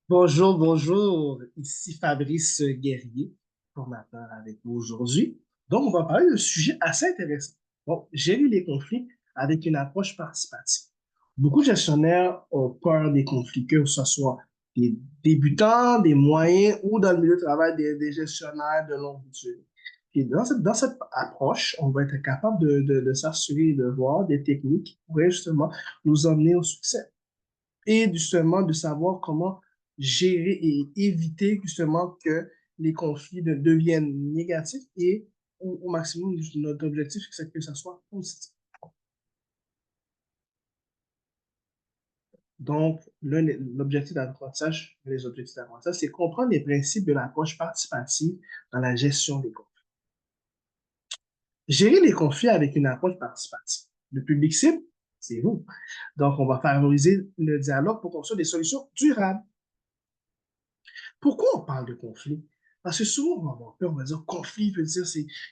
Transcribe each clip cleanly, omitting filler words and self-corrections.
Bonjour, bonjour. Ici Fabrice Guerrier, formateur avec vous aujourd'hui. Donc, on va parler d'un sujet assez intéressant. Donc, gérer les conflits avec une approche participative. Beaucoup de gestionnaires ont peur des conflits, que ce soit des débutants, des moyens ou dans le milieu de travail des gestionnaires de longue durée. Et dans cette approche, on va être capable de s'assurer de voir des techniques qui pourraient justement nous emmener au succès et justement de savoir comment gérer et éviter justement que les conflits deviennent négatifs et au maximum, notre objectif, c'est que ça soit positif. Donc, l'objectif d'apprentissage, les objectifs d'apprentissage, c'est comprendre les principes de l'approche participative dans la gestion des conflits. Gérer les conflits avec une approche participative. Le public cible, c'est vous. Donc, on va favoriser le dialogue pour construire des solutions durables. Pourquoi on parle de conflit? Parce que souvent, on va avoir peur, on va dire conflit veut dire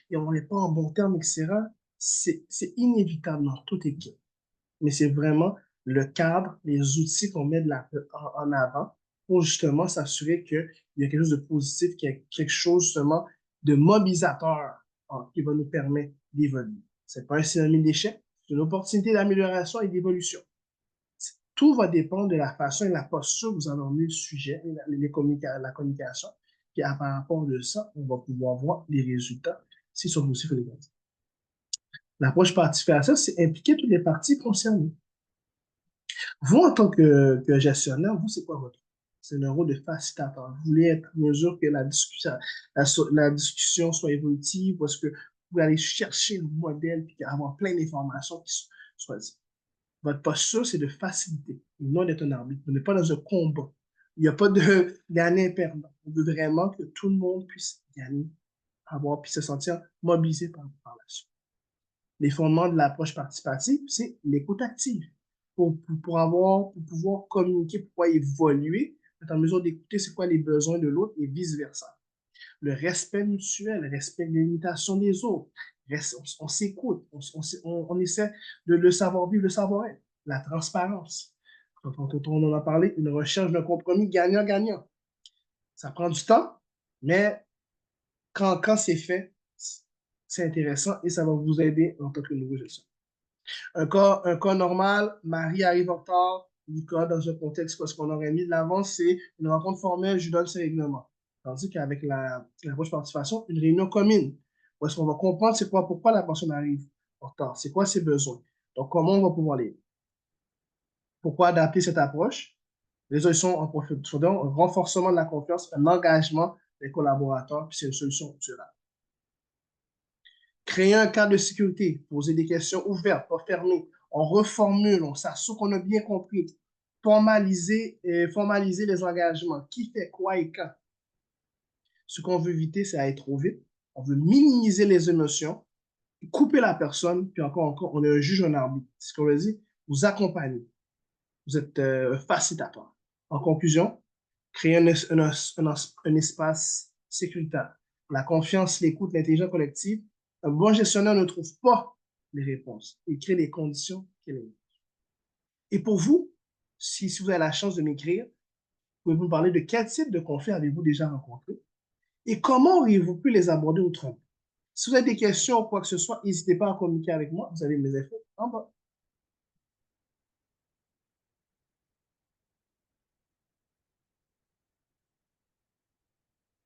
et on n'est pas en bon terme, etc. C'est inévitable dans toute équipe. Mais c'est vraiment le cadre, les outils qu'on met en avant pour justement s'assurer qu'il y a quelque chose de positif, qu'il y a quelque chose justement de mobilisateur qui va nous permettre d'évoluer. C'est pas un synonyme d'échec, c'est une opportunité d'amélioration et d'évolution. Tout va dépendre de la façon et la posture que vous allez emmener le sujet et la communication. Puis par rapport de ça, on va pouvoir voir les résultats s'ils sont positifs ou négatifs. L'approche participative, c'est impliquer toutes les parties concernées. Vous, en tant que gestionnaire, vous, c'est quoi votre rôle? C'est le rôle de facilitateur. Vous voulez être en mesure que la discussion soit évolutive, parce que vous allez chercher le modèle et avoir plein d'informations qui soient dites. Votre posture, c'est de faciliter, non d'être un arbitre. Vous n'êtes pas dans un combat. Il n'y a pas de gagnant-perdant. On veut vraiment que tout le monde puisse gagner, puis se sentir mobilisé par la suite. Les fondements de l'approche participative, c'est l'écoute active. Pour pouvoir communiquer, pour pouvoir évoluer, être en mesure d'écouter c'est quoi les besoins de l'autre et vice-versa. Le respect mutuel, le respect des limitations des autres. On s'écoute, on essaie de le savoir-vivre, le savoir-être. La transparence. Quand on en a parlé, une recherche d'un compromis gagnant-gagnant. Ça prend du temps, mais quand c'est fait, c'est intéressant et ça va vous aider en tant que nouveau gestionnaire. Un cas normal, Marie arrive en retard, Nicolas, dans un contexte, ce qu'on aurait mis de l'avant, c'est une rencontre formelle, je lui donne ses règlements. Tandis qu'avec l'approche participation, une réunion commune, où est-ce qu'on va comprendre c'est quoi, pourquoi la personne arrive en retard, c'est quoi ses besoins. Donc, comment on va pouvoir l'aider. Pourquoi adapter cette approche? Résolution en profondeur, un renforcement de la confiance, un engagement des collaborateurs, puis c'est une solution durable. Créer un cadre de sécurité, poser des questions ouvertes, pas fermées. On reformule, on s'assure qu'on a bien compris. Formaliser les engagements. Qui fait quoi et quand. Ce qu'on veut éviter, c'est aller trop vite. On veut minimiser les émotions, couper la personne, puis encore, on est un juge, un arbitre. C'est ce qu'on veut dire. Vous accompagnez. Vous êtes facilitateur. En conclusion, créer un espace sécuritaire. La confiance, l'écoute, l'intelligence collective. Un bon gestionnaire ne trouve pas les réponses. Il crée les conditions qu'il aime. Et pour vous, si vous avez la chance de m'écrire, pouvez-vous me parler de quel type de conflits avez-vous déjà rencontré et comment auriez-vous pu les aborder autrement? Si vous avez des questions ou quoi que ce soit, n'hésitez pas à communiquer avec moi. Vous avez mes infos en bas.